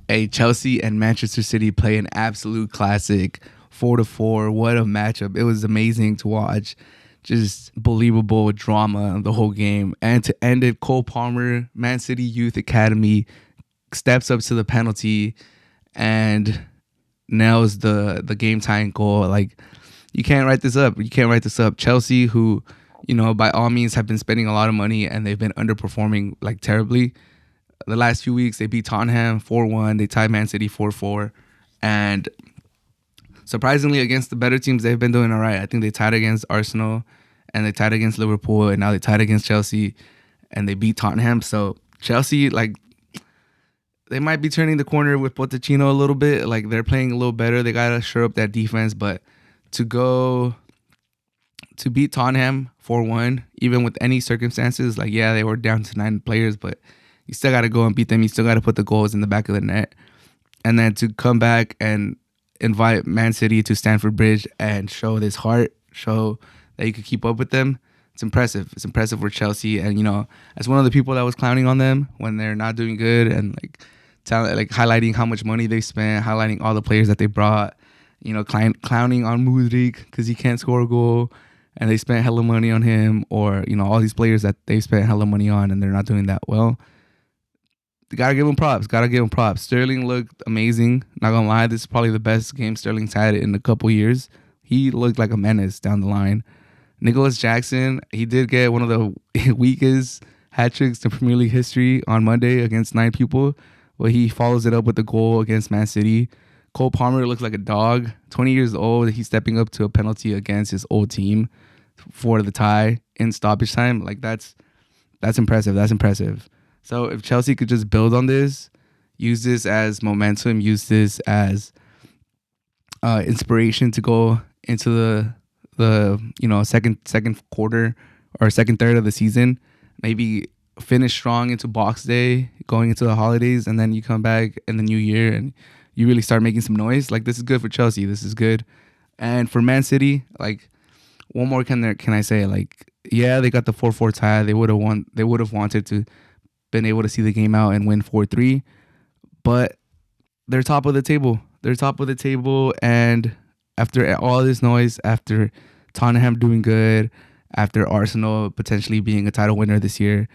Hey, Chelsea and Manchester City play an absolute classic, 4-4. What a matchup! It was amazing to watch. Just believable drama the whole game. And to end it, Cole Palmer, Man City Youth Academy, steps up to the penalty and nails the game tying goal. Like, you can't write this up. You can't write this up. Chelsea, who, by all means have been spending a lot of money and they've been underperforming like terribly. The last few weeks, they beat Tottenham 4-1. They tied Man City 4-4. And surprisingly, against the better teams, they've been doing all right. I think they tied against Arsenal and they tied against Liverpool, and now they tied against Chelsea and they beat Tottenham. So Chelsea, like, they might be turning the corner with Pochettino a little bit. Like, they're playing a little better. They got to shore up that defense. But to beat Tottenham 4-1, even with any circumstances, like, yeah, they were down to 9 players, but you still got to go and beat them. You still got to put the goals in the back of the net. And then to come back and invite Man City to Stamford Bridge and show this heart, show that you could keep up with them, it's impressive. It's impressive for Chelsea. And, as one of the people that was clowning on them when they're not doing good and, like highlighting how much money they spent, highlighting all the players that they brought, clowning on Mudryk because he can't score a goal and they spent hella money on him, or, all these players that they spent hella money on and they're not doing that well. Gotta give him props. Sterling looked amazing. Not gonna lie, this is probably the best game Sterling's had in a couple years. He looked like a menace down the line. Nicholas Jackson, he did get one of the weakest hat tricks in Premier League history on Monday against 9 people, but he follows it up with a goal against Man City. Cole Palmer looks like a dog. 20 years old, he's stepping up to a penalty against his old team for the tie in stoppage time. Like, that's impressive. That's impressive. So if Chelsea could just build on this, use this as momentum, use this as inspiration to go into the second quarter or second third of the season, maybe finish strong into Box Day, going into the holidays, and then you come back in the new year and you really start making some noise. Like, this is good for Chelsea. This is good. And for Man City, like, one more can I say, like, yeah, they got the 4-4 tie. They would have wanted to been able to see the game out and win 4-3, but they're top of the table. And after all this noise, after Tottenham doing good, after Arsenal potentially being a title winner this year,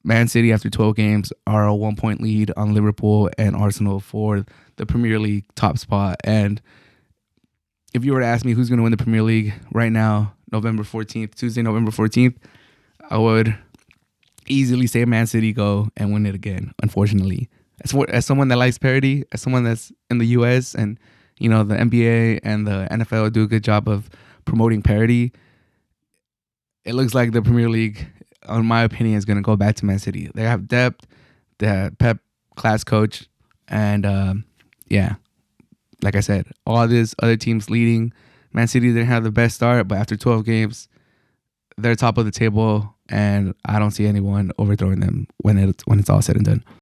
Man City, after 12 games, are a 1-point lead on Liverpool and Arsenal for the Premier League top spot. And if you were to ask me who's going to win the Premier League right now, Tuesday, November 14th, I would easily say Man City go and win it again, unfortunately. As someone that likes parity, as someone that's in the US and, the NBA and the NFL do a good job of promoting parity, it looks like the Premier League, in my opinion, is going to go back to Man City. They have depth, they have Pep, class coach, and like I said, all these other teams leading. Man City didn't have the best start, but after 12 games, they're top of the table, and I don't see anyone overthrowing them when it's all said and done.